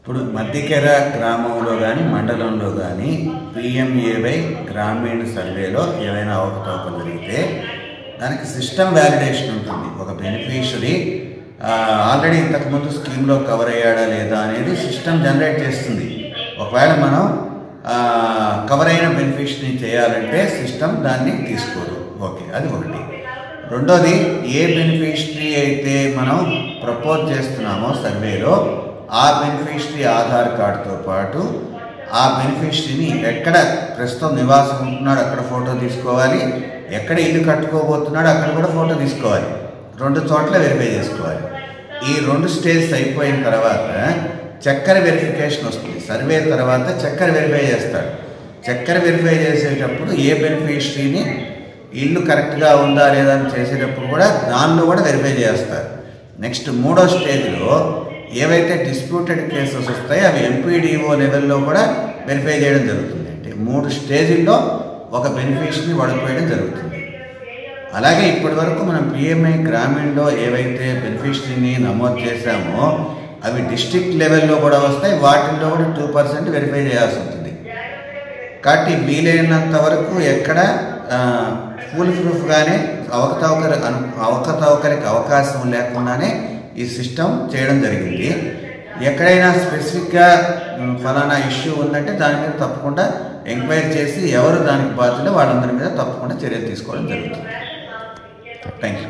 ఇప్పుడు మధ్యకెర గ్రామంలో కానీ మండలంలో కానీ పిఎంఏవై గ్రామీణ సర్వేలో ఏవైనా అవకతవకలు జరిగితే దానికి సిస్టమ్ వ్యాలిడేషన్ ఉంటుంది. ఒక బెనిఫిషరీ ఆల్రెడీ ఇంతకుముందు స్కీమ్లో కవర్ అయ్యాడా లేదా అనేది సిస్టమ్ జనరేట్ చేస్తుంది. ఒకవేళ మనం కవర్ అయిన బెనిఫిషరీని చేయాలంటే సిస్టమ్ దాన్ని తీసుకోదు. ఓకే, అది ఒకటి. రెండోది, ఏ బెనిఫిషరీ అయితే మనం ప్రపోజ్ చేస్తున్నామో సర్వేలో ఆ బెనిఫిషరీ ఆధార్ కార్డుతో పాటు ఆ బెనిఫిషరీని ఎక్కడ ప్రస్తుతం నివాసం ఉంటున్నాడు అక్కడ ఫోటో తీసుకోవాలి, ఎక్కడ ఇల్లు కట్టుకోబోతున్నాడో అక్కడ కూడా ఫోటో తీసుకోవాలి. 2 చోట్ల వెరిఫై చేసుకోవాలి. ఈ 2 స్టేజెస్ అయిపోయిన తర్వాత చక్కర వెరిఫికేషన్ వస్తుంది. సర్వే తర్వాత చక్కర వెరిఫై చేస్తాడు. చక్కర వెరిఫై చేసేటప్పుడు ఏ బెనిఫిషరీని ఇల్లు కరెక్ట్గా ఉందా లేదా అని చేసేటప్పుడు కూడా దానిలో కూడా వెరిఫై చేస్తారు. నెక్స్ట్ 3వ స్టేజ్లో ఏవైతే డిస్ప్యూటెడ్ కేసెస్ వస్తాయో అవి ఎంపీడీఓ లెవెల్లో కూడా వెరిఫై చేయడం జరుగుతుంది. అంటే 3 స్టేజ్ల్లో ఒక బెనిఫిషరీని వడిపోయడం జరుగుతుంది. అలాగే ఇప్పటి వరకు మనం పిఎంఐ గ్రామీణలో ఏవైతే బెనిఫిషరీని నమోదు చేశామో అవి డిస్ట్రిక్ట్ లెవెల్లో కూడా వస్తాయి. వాటిల్లో కూడా 2% వెరిఫై చేయాల్సి ఉంటుంది. కాబట్టి వీలైనంత వరకు ఎక్కడ ఫుల్ ప్రూఫ్గానే అవకతవకలకి అవకాశం లేకుండానే ఈ సిస్టమ్ చేయడం జరిగింది. ఎక్కడైనా స్పెసిఫిక్గా ఫలానా ఇష్యూ ఉందంటే దాని మీద తప్పకుండా ఎంక్వైరీ చేసి ఎవరు దానికి బాధ్యులు వాళ్ళందరి మీద తప్పకుండా చర్యలు తీసుకోవడం జరుగుతుంది. Thank you.